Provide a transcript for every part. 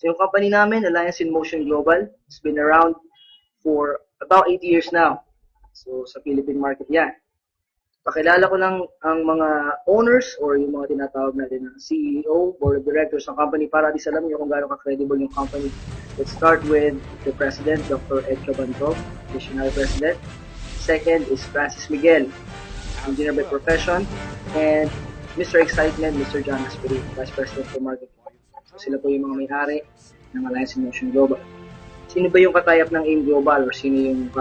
So yung company namin, Alliance in Motion Global, it's been around for about 8 years now. So sa Philippine market yan. Pakilala ko lang ang mga owners or yung mga tinatawag natin na CEO, Board of Directors ng company para at least alam nyo kung gaano ka-credible yung company. Let's start with the President, Dr. Ed Cabantog, Visionary President. Second is Francis Miguel, engineer by profession. And Mr. Excitement, Mr. John Asperi, Vice President for Marketing. So sila po yung mga may-ari ng Alliance in Motion Global. Sino ba yung katayap ng AIM Global or sino yung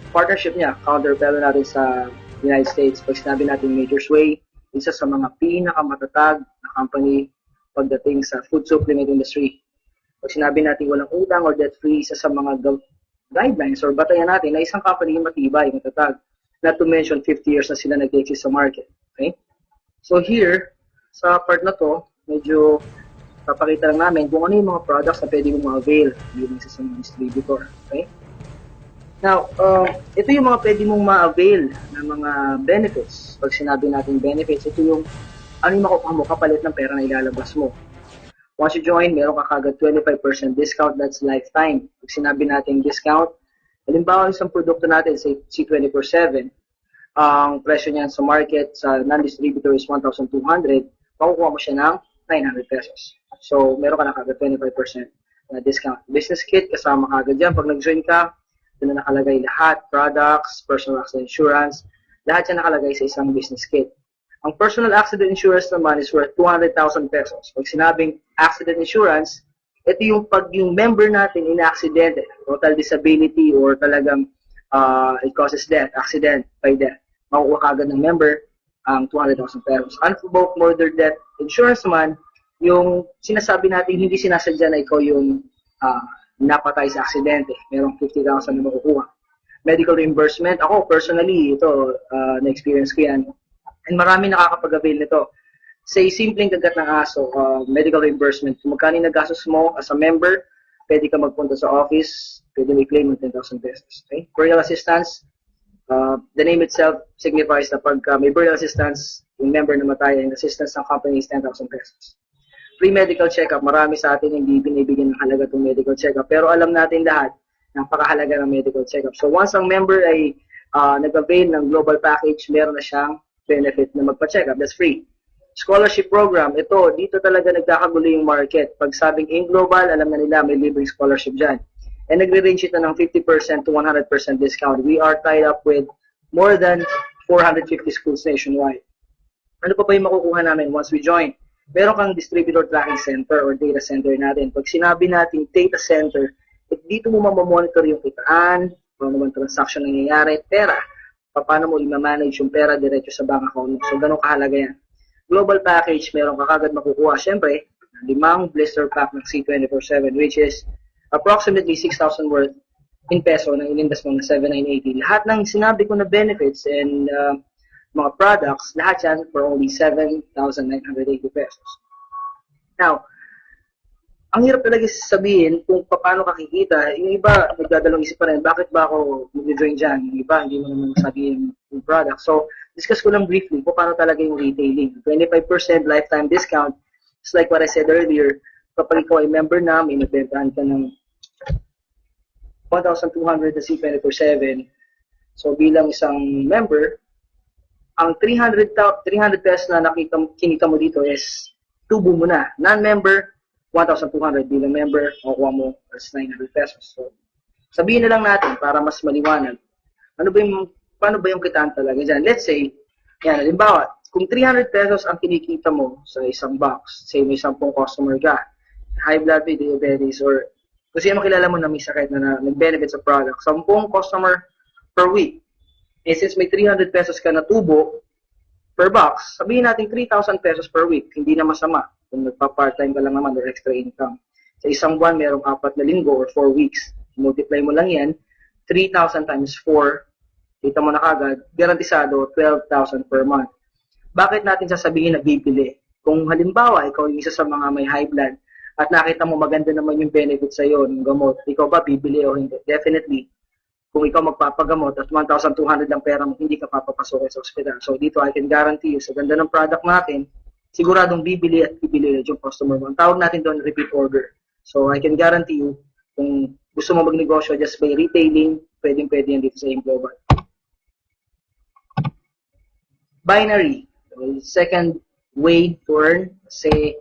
partnership niya, counterpart natin sa United States? Pag sinabi natin Major Sway, isa sa mga pinakamatatag na company pagdating sa food supplement industry. Pag sinabi natin walang utang or debt-free, isa sa mga guidelines or batayan natin na isang company yung matibay, matatag. Not to mention, 50 years na sila nag-exist sa market. Okay? So here, sa part na to, medyo papakita lang namin kung ano yung mga products na pwede mong ma-avail bilang isa sa mga distributor. Okay? Now, ito yung mga pwede mong ma-avail na mga benefits. Pag sinabi natin benefits, ito yung ano yung makukuha mo kapalit ng pera na ilalabas mo. Once you join, meron ka kagad 25% discount, that's lifetime. Pag sinabi natin discount, halimbawa isang produkto natin, say C24/7, ang presyo niyan sa market, sa non-distributor is 1,200, makukuha mo siya ng 900 pesos. So, meron ka na kagad 25% na discount. Business kit, kasama kagad yan. Pag nag-join ka, doon na nakalagay lahat, products, personal accident insurance, lahat yan nakalagay sa isang business kit. Ang personal accident insurance naman is worth 200,000 pesos. Pag sinabing accident insurance, ito yung pag yung member natin in-accidente, total disability or talagang it causes death, accident by death. Makukuha kagad ng member ang 200,000 pesos. Unprovoked murder death insurance naman, yung sinasabi natin hindi sinasadya na ikaw yung napatay sa aksidente. Merong 50,000 na makukuha. Medical reimbursement, ako personally, ito, na-experience ko yan. And marami nakakapag-avail nito. Say, simpleng kagat ng aso, medical reimbursement. Kung magkano nagastos mo as a member, pwede ka magpunta sa office, pwede may claim ng 10,000 pesos. Okay? Burial assistance, the name itself signifies na pag may burial assistance, yung member na matay, ang assistance ng company is 10,000 pesos. Free medical check-up, marami sa atin hindi binibigyan ng halaga itong medical check-up. Pero alam natin lahat, napakahalaga ng medical check-up. So once ang member ay nag-avail ng global package, meron na siyang benefit na magpa-check-up. That's free. Scholarship program, ito, dito talaga nagkakagulo yung market. Pag sabing in global, alam na nila may libreng scholarship dyan. And nagre-range ito ng 50% to 100% discount. We are tied up with more than 450 schools nationwide. Ano pa yung makukuha namin once we join? Meron kang distributor tracking center or data center natin. Pag sinabi natin data center, dito mo mamamonitor yung kitaan, paano naman transaction nangyayari, pera, paano mo i-manage yung pera diretso sa bank account mo. So, ganun kahalaga yan. Global package, meron ka kagad makukuha. Siyempre, 5 blister pack ng C24/7, which is approximately 6,000 worth in peso na inindas mo na 7,980. Lahat ng sinabi ko na benefits and mga products, lahat yan for only 7,980 pesos. Now, ang hirap talaga sabihin kung paano kakikita. Yung iba, nagdadalong isip pa rin, bakit ba ako mag-join dyan? Yung iba, hindi mo naman sabihin yung product. So, discuss ko lang briefly kung paano talaga yung retailing. 25% lifetime discount. Just like what I said earlier, kapag ikaw ay member na, may nagbentahan ka ng 1,200 na C24/7. So, bilang isang member, ang 300 pesos na kinita mo dito is tubo mo na. Non-member, 1,200 bilang member, makukuha mo as 900 pesos. So, sabihin na lang natin para mas maliwanag. Paano ba yung kitaan talaga dyan? Let's say, yan, halimbawa, kung 300 pesos ang kinikita mo sa isang box, say may 10 customer ka, high blood, diabetes, or kung sino makilala mo na may sakit na nag-benefit sa product, 10 customer per week. Eh, since may 300 pesos ka na tubo per box, sabihin natin 3,000 pesos per week. Hindi na masama kung nagpa-part-time ka lang naman or extra income. Sa isang buwan, merong 4 na linggo or 4 weeks. Multiply mo lang yan, 3,000 times 4, kita mo na kagad, garantisado, 12,000 per month. Bakit natin sasabihin na bibili? Kung halimbawa, ikaw yung isa sa mga may high blood at nakita mo maganda naman yung benefit sa'yo ng gamot, ikaw ba bibili o hindi? Definitely. Kung ikaw magpapagamot at 1,200 lang pera mo, hindi ka papapasok sa ospital. So dito, I can guarantee you, sa ganda ng product natin, siguradong bibili at bibili yung customer mo. Ang tawag natin doon, repeat order. So, I can guarantee you, kung gusto mo magnegosyo just by retailing, pwedeng-pwede yan dito sa AIM Global. Binary. Second way to earn, say,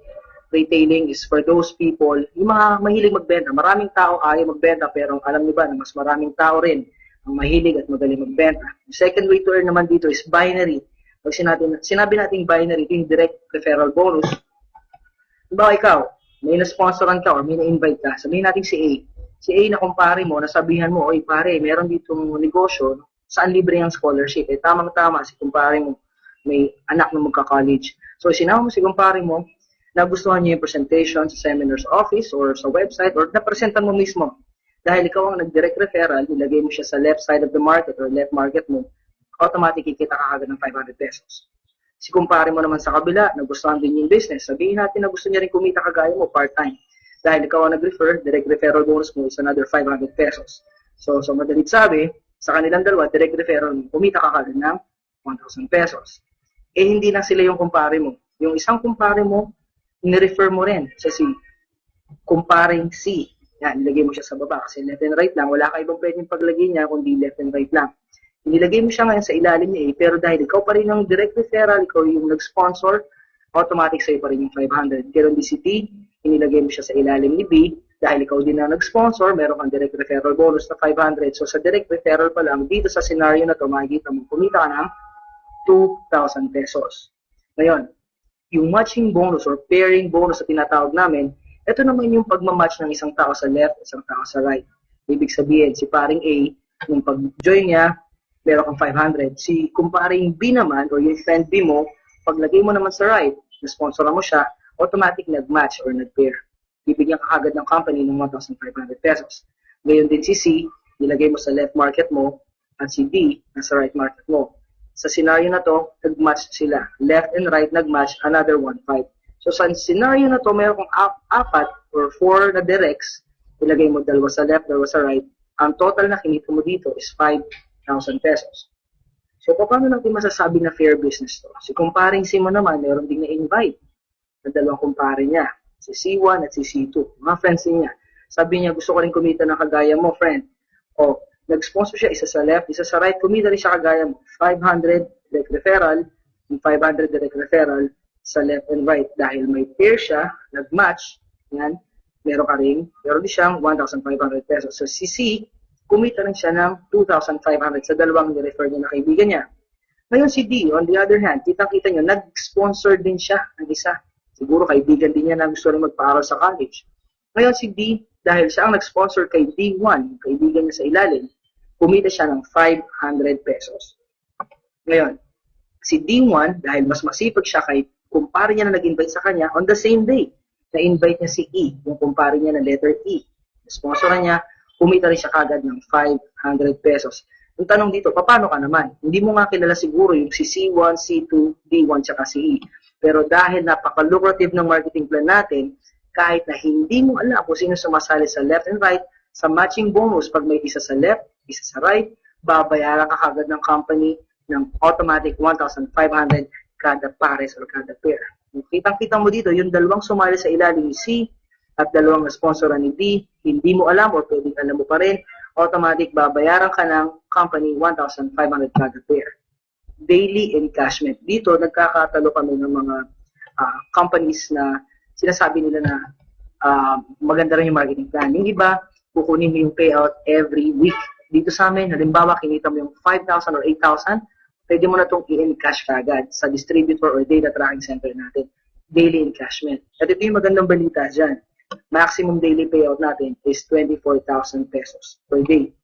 retailing is for those people, yung mga mahilig magbenta. Maraming tao ayaw magbenta, pero alam niyo ba na mas maraming tao rin ang mahilig at magaling magbenta. The second way to earn naman dito is binary. Pag sinabi natin binary, ito yung direct referral bonus. Diba ikaw, may na-sponsoran ka or may na-invite ka, sabihin natin si A. Si A na kumpare mo, nasabihan mo, oy pare, meron ditong negosyo, saan libre ang scholarship? Eh, tamang-tama, si kumpare mo, may anak na magka-college. So, sinama mo si kumpare mo, nagustuhan niya yung presentation sa seminar's office or sa website or napresentan mo mismo. Dahil ikaw ang nag-direct referral, nilagay mo siya sa left side of the market or left market mo, automatic kikita ka agad ng 500 pesos. Si kumpare mo naman sa kabila, nagustuhan din yung business. Sabihin natin na gusto niya rin kumita kagaya mo part-time. Dahil ikaw ang nag-refer, direct referral bonus mo is another 500 pesos. So madalit sabi, sa kanilang dalawa, direct referral mo, kumita ka kagad ng 1,000 pesos. Eh, hindi na sila yung kumpare mo. Yung isang kumpare mo, ni-refer mo rin sa si kumparing C. Yan, nilagay mo siya sa baba kasi left and right lang. Wala ka ibang pwedeng paglagay niya kundi left and right lang. Nilagay mo siya ngayon sa ilalim niya pero dahil ikaw pa rin yung direct referral, ikaw yung nag-sponsor, automatic sa'yo pa rin yung 500. Pero di si T, inilagay mo siya sa ilalim ni B, dahil ikaw din na nag-sponsor, meron kang direct referral bonus na 500. So sa direct referral pa lang, dito sa scenario na to, makikita mo, kumita ka ng 2,000 pesos. Ngayon, yung matching bonus or pairing bonus na tinatawag namin, ito naman yung pagmamatch ng isang tao sa left, isang tao sa right. Ibig sabihin, si paring A, yung pag-join niya, meron kang 500. Si kumparing B naman, or yung friend B mo, paglagay mo naman sa right, na-sponsoran mo siya, automatic nag-match or nag-pair. Bibigyan ka agad ng company ng 1,500 pesos. Ngayon din si C, nilagay mo sa left market mo, at si D, nasa right market mo. Sa scenario na to, nag-match sila. Left and right, nag-match, another 1,500. So sa scenario na to, meron kang apat or 4 na directs, ilagay mo dalawa sa left, dalawa sa right, ang total na kinita mo dito is 5,000 pesos. So paano natin masasabi na fair business to? Si kumparing C mo naman, meron ding na-invite na dalawang kumpare niya, si C1 at si C2, mga friends niya. Sabi niya, gusto ko rin kumita ng kagaya mo, friend. O, nag-sponsor siya, isa sa left, isa sa right, kumita rin siya kagaya mo. 500 direct referral, yung 500 direct referral sa left and right. Dahil may pair siya, nag-match, yan, meron din siyang 1,500 pesos. So si C, kumita rin siya ng 2,500 sa dalawang ni-refer niya na kaibigan niya. Ngayon si D, on the other hand, kitang-kita nyo, nag-sponsor din siya ng isa. Siguro kaibigan din niya na gusto rin magpaaral sa college. Ngayon si D, dahil siya ang nag-sponsor kay D1, kaibigan niya sa ilalim, kumita siya ng 500 pesos. Ngayon, si D1, dahil mas masipag siya kay kumpare niya na nag-invite sa kanya, on the same day, na-invite niya si E, yung kumpare niya na letter E. Sponsoran niya, kumita rin siya kagad ng 500 pesos. Yung tanong dito, paano ka naman? Hindi mo nga kilala siguro yung si C1, C2, D1, tsaka si E. Pero dahil napaka-lucrative ng marketing plan natin, kahit na hindi mo alam kung sino sumasali sa left and right, sa matching bonus, pag may isa sa left, isa sa right, babayaran ka kagad ng company ng automatic 1,500 kada pares or kada pair. Kitang-kita mo dito, yung dalawang sumali sa ilalim ni C at dalawang na-sponsoran ni D, hindi mo alam o pwedeng alam mo pa rin, automatic babayaran ka ng company 1,500 kada pair. Daily encashment. Dito, nagkakatalo kami ng mga companies na sinasabi nila na maganda rin yung marketing plan. Yung iba, kukunin mo yung payout every week. Dito sa amin, halimbawa, kinita mo yung 5,000 or 8,000, pwede mo na itong i-encash kagad sa distributor or data tracking center natin. Daily encashment. At ito yung magandang balita dyan. Maximum daily payout natin is 24,000 pesos per day.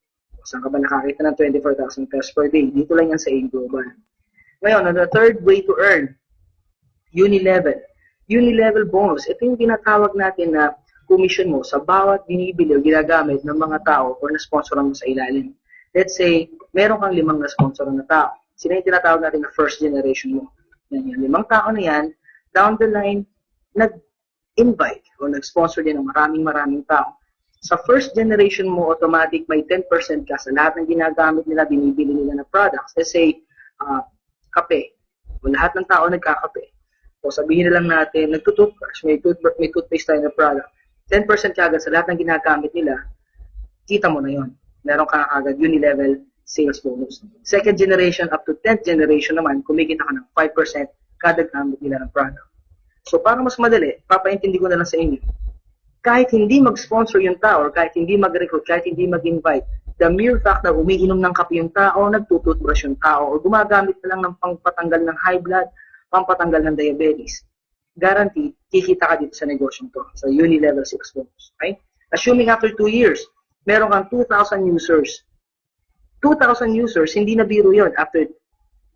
Saan ka ba nakakita ng 24,000 pesos per day? Dito lang yan sa AIM Global. Ngayon, the third way to earn, Unilevel. Unilevel bonus. Ito yung tinatawag natin na commission mo sa bawat binibili o ginagamit ng mga tao o na-sponsoran mo sa ilalim. Let's say, meron kang 5 na-sponsoran na tao. Sino yung tinatawag natin na first generation mo? Yan, yung 5 tao na yan, down the line, nag-invite o nag-sponsor din ng maraming tao. Sa first generation mo, automatic may 10% ka sa lahat ng ginagamit nila, binibili nila na products. Let's say, kape. O lahat ng tao nagkakape. O sabihin na lang natin, nagtutoothbrush, may toothpaste tayo na product. 10% kagad sa lahat ng ginagamit nila, kita mo na yon. Meron ka kagad uni-level sales bonus. Second generation up to 10th generation naman, kumikita ka ng 5% kada gamit nila ng product. So para mas madali, papaintindi ko na lang sa inyo. Kahit hindi mag-sponsor yung tao, or kahit hindi mag-recruit, kahit hindi mag-invite, the mere fact na umiinom ng kape yung tao, nagtututbrush yung tao, o gumagamit na lang ng pangpatanggal ng high blood, pampatanggal ng diabetes, guaranteed, kikita ka dito sa negosyong to, sa uni-level 6 bonus. Okay? Assuming after 2 years, meron kang 2,000 users. 2,000 users, hindi na biro yun. After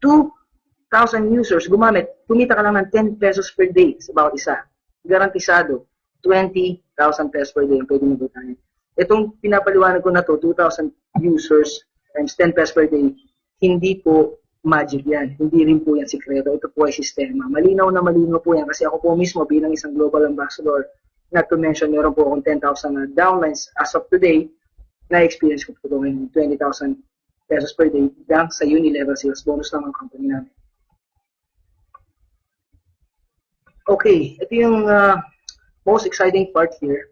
2,000 users gumamit, kumita ka lang ng 10 pesos per day sa bawat isa. Garantisado, 20,000 pesos per day ang pwede mo butahin. Itong pinapaliwanag ko na to, 2,000 users times 10 pesos per day, hindi po magic yan. Hindi rin po yan sikreto. Ito po ay sistema. Malinaw na malinaw po yan kasi ako po mismo bilang isang global ambassador, not to mention, meron po akong 10,000 na downlines as of today, na-experience ko po ito ngayon, 20,000 pesos per day lang sa uni-level sales bonus ng company namin. Okay, ito yung most exciting part here.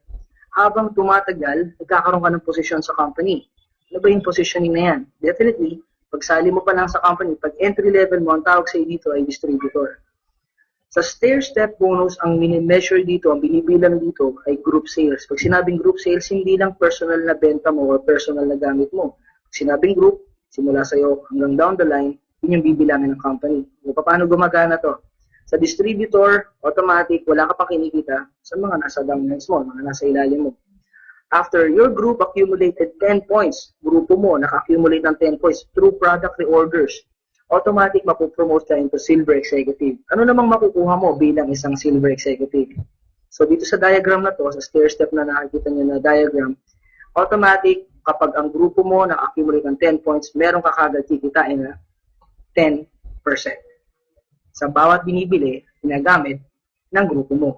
Habang tumatagal, nagkakaroon ka ng posisyon sa company. Ano ba yung positioning na yan? Definitely, pagsali mo pa lang sa company, pag entry level mo, ang tawag sa dito ay distributor. Sa stair-step bonus, ang mini-measure dito, ang binibilang dito ay group sales. Pag sinabing group sales, hindi lang personal na benta mo o personal na gamit mo. Pag sinabing group, simula sa'yo hanggang down the line, yun yung bibilangin ng company. O paano gumagana to? Sa distributor, automatic, wala ka pa kinikita sa mga nasa downlines mo, mga nasa ilalim mo. After your group accumulated 10 points, grupo mo naka-accumulate ng 10 points through product reorders, automatic mapopromote ka into silver executive. Ano namang makukuha mo bilang isang silver executive? So dito sa diagram na to, sa stair-step na nakikita nyo na diagram, automatic, kapag ang grupo mo naka-accumulate ng 10 points, meron ka kagad kikitain na 10%. Sa bawat binibili, ginagamit ng grupo mo.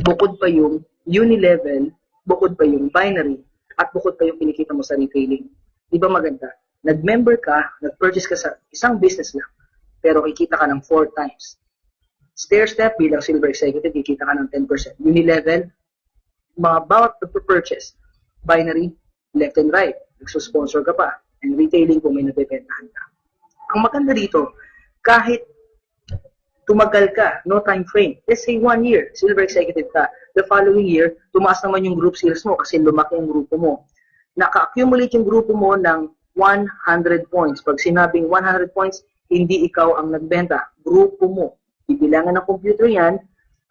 Bukod pa yung uni-level, bukod pa yung binary, at bukod pa yung kinikita mo sa retailing. Di ba maganda? Nag-member ka, nag-purchase ka sa isang business lang, pero kikita ka ng 4 times. Stair-step bilang silver executive, kikita ka ng 10%. Uni-level, mga bawat nag-purchase, binary, left and right, nagsusponsor ka pa, and retailing kung may nabibentahan ka. Ang maganda dito, kahit tumagal ka, no time frame. Let's say 1 year, silver executive ka. The following year, tumaas naman yung group sales mo kasi lumaki yung grupo mo. Naka-accumulate yung grupo mo ng 100 points. Pag sinabing 100 points, hindi ikaw ang nagbenta. Grupo mo. Ibilangan ng computer yan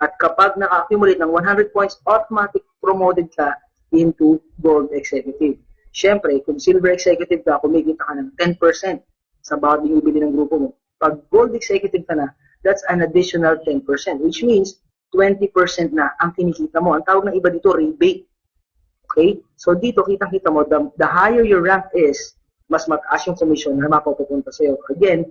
at kapag naka-accumulate ng 100 points, automatic promoted ka into gold executive. Siyempre, kung silver executive ka, kumikita ka ng 10% sa bawat binibili ng grupo mo. Pag gold executive ka na, that's an additional 10%, which means 20% na ang kinikita mo. Ang tawag ng iba dito, rebate. Okay? So dito, kitang-kita mo, the higher your rank is, mas mataas yung commission na mapupunta sa'yo. Again,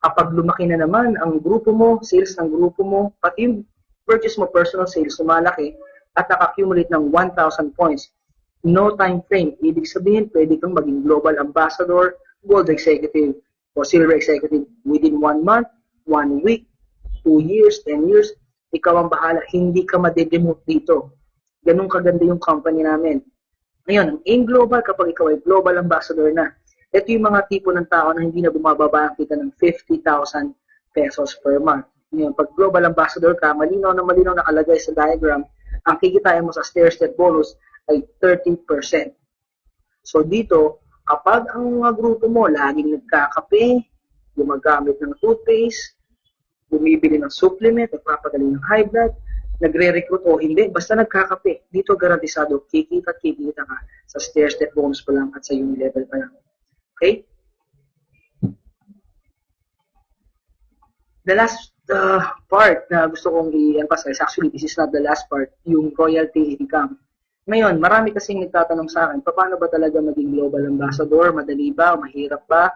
kapag lumaki na naman ang grupo mo, sales ng grupo mo, pati yung purchase mo, personal sales, sumalaki, at naka-accumulate ng 1,000 points, no time frame. Ibig sabihin, pwede kang maging global ambassador, gold executive, o silver executive within 1 month, 1 week, 2 years, 10 years, ikaw ang bahala, hindi ka madedemote dito. Ganun kaganda yung company namin. Ngayon, ang AIM Global, kapag ikaw ay global ambassador na, ito yung mga tipo ng tao na hindi na bumababa ang kita ng 50,000 pesos per month. Ngayon, pag global ambassador ka, malinaw na nakalagay sa diagram, ang kikitain mo sa stair-step bonus ay 30%. So dito, kapag ang mga grupo mo laging nagkakape, gumagamit ng toothpaste, bumibili ng supplement, nagpapagaling ng high blood, nagre-recruit o hindi, basta nagkakape. Dito garantisado, kikita ka sa stair-step bonus pa lang at sa uni-level pa lang. Okay? The last part na gusto kong i-emphasize, actually this is not the last part, yung royalty income. Ngayon, marami kasing nagtatanong sa akin, paano ba talaga maging global ambassador? Madali ba? Mahirap ba?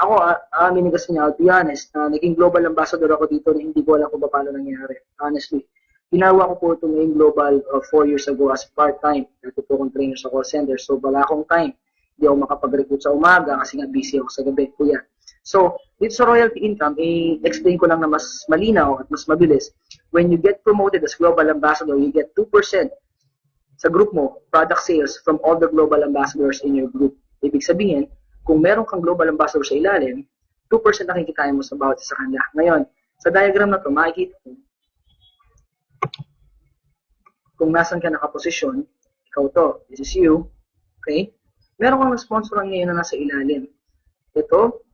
Ako, aminin kasi niya, I'll be honest, naging global ambassador ako dito na hindi ko alam kung paano nangyari. Honestly. Ginawa ko po ito ngayong global 4 years ago as part-time. Dati po akong trainer sa call center. So, wala akong time. Hindi ako makapag-recruit sa umaga kasi nga busy ako sa gabi. Kuya. So, dito sa royalty income, i-explain ko lang na mas malinaw at mas mabilis. When you get promoted as global ambassador, you get 2% sa group mo, product sales from all the global ambassadors in your group. Ibig sabihin, kung meron kang global ambassador sa ilalim, 2% na kikitain mo sa bawat isa kanila. Ngayon, sa diagram na to, makikita mo kung nasan ka nakaposisyon, ikaw to, this is you, okay? Meron kang sponsoran ngayon na nasa ilalim. Ito,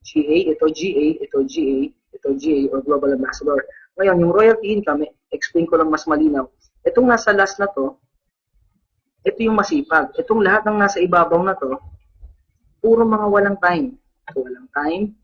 GA, ito GA, ito GA, ito GA, or Global Ambassador. Ngayon, yung royalty income, explain ko lang mas malinaw. Itong nasa last na to, ito yung masipag. Itong lahat ng nasa ibabaw na to, puro mga walang time. So, walang time,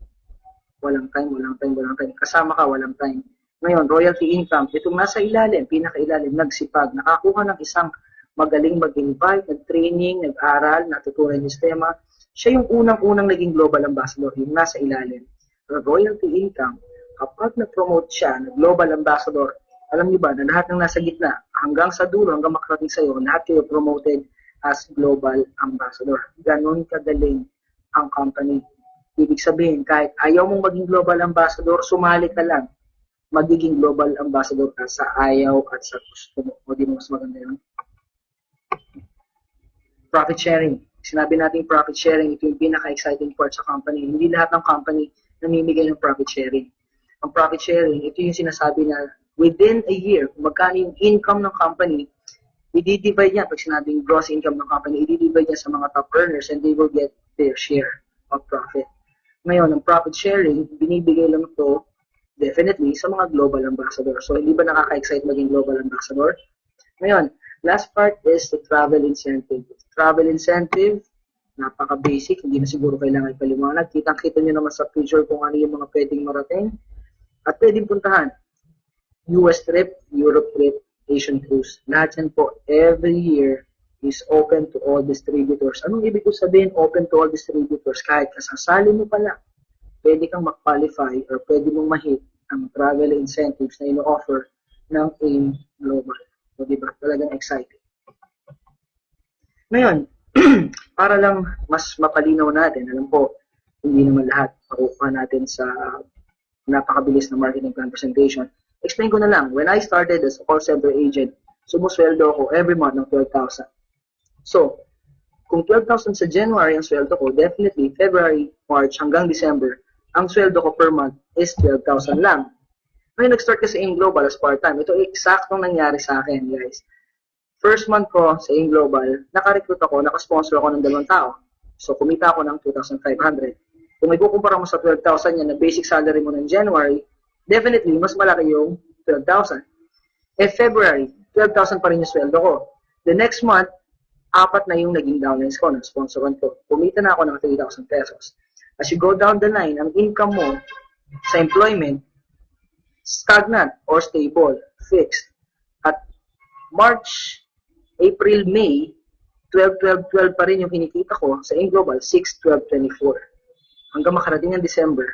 walang time, walang time, walang time. Kasama ka, walang time. Ngayon, royalty income, itong nasa ilalim, pinakailalim, nagsipag, nakakuha ng isang magaling mag-invite, nag-training, nag-aral, natutunan yung sistema. Siya yung unang-unang naging global ambassador, yung nasa ilalim. Pero royalty income, kapag na-promote siya na global ambassador, alam niyo ba na lahat ng nasa gitna, hanggang sa dulo, hanggang makarating sa'yo, lahat kayo promoted as global ambassador. Ganon kagaling ang company. Ibig sabihin, kahit ayaw mong maging global ambassador, sumali ka lang. Magiging global ambassador ka sa ayaw at sa gusto mo. O di mo mas maganda yun? Profit sharing. Sinabi natin profit sharing, ito yung pinaka-exciting part sa company. Hindi lahat ng company namimigay ng profit sharing. Ang profit sharing, ito yung sinasabi na within a year, kung magkano yung income ng company, i-divide niya, pag sinabing gross income ng company, i-divide niya sa mga top earners and they will get their share of profit. Ngayon, ang profit sharing, binibigay lang ito definitely sa mga global ambassador. So, hindi ba nakaka-excite maging global ambassador? Ngayon, last part is the travel incentive. Travel incentive, napaka-basic, hindi na siguro kailangan ipaliwanag. Kitang-kita nyo naman sa picture kung ano yung mga pwedeng marating at pwedeng puntahan. US trip, Europe trip, Asian cruise. Lahat yan po, every year is open to all distributors. Anong ibig ko sabihin, open to all distributors? Kahit kasasali mo pala, pwede kang mag-qualify or pwede mong ma-hit ang travel incentives na ino-offer ng AIM Global. So, diba? Talagang exciting. Ngayon, para lang mas mapalinaw natin, alam po, hindi naman lahat makukuha natin sa napakabilis na marketing plan presentation. Explain ko na lang, when I started as a call center agent, sumusweldo ako every month ng 12,000. So, kung 12,000 sa January ang sweldo ko, definitely February, March hanggang December, ang sweldo ko per month is 12,000 lang. Ngayon, nag-start kasi AIM Global as part-time. Ito eksaktong nangyari sa akin, guys. First month ko sa AIM Global, naka-recruit ako, naka-sponsor ako ng 2 tao. So, kumita ako ng 2,500. Kung may kukumpara mo sa 12,000 yan na basic salary mo ng January, definitely, mas malaki yung 12,000. February, 12,000 pa rin yung sweldo ko. The next month, 4 na yung naging downlines ko, na-sponsoran ko. Kumita na ako ng 3,000 pesos. As you go down the line, ang income mo sa employment, stagnant or stable, fixed. At March, April, May, 12 pa rin yung kinikita ko sa AIM Global, 6, 12, 24. Hanggang makarating ang December,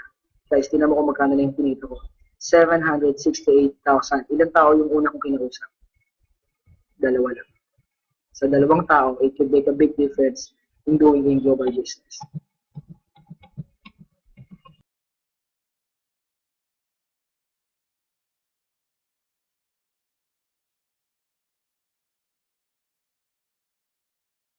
guys, tinan mo kung magkano na yung kinita ko. 768,000. Ilang tao yung una kong kinausap? 2 lang. Sa 2 tao, it could make a big difference in doing AIM Global business.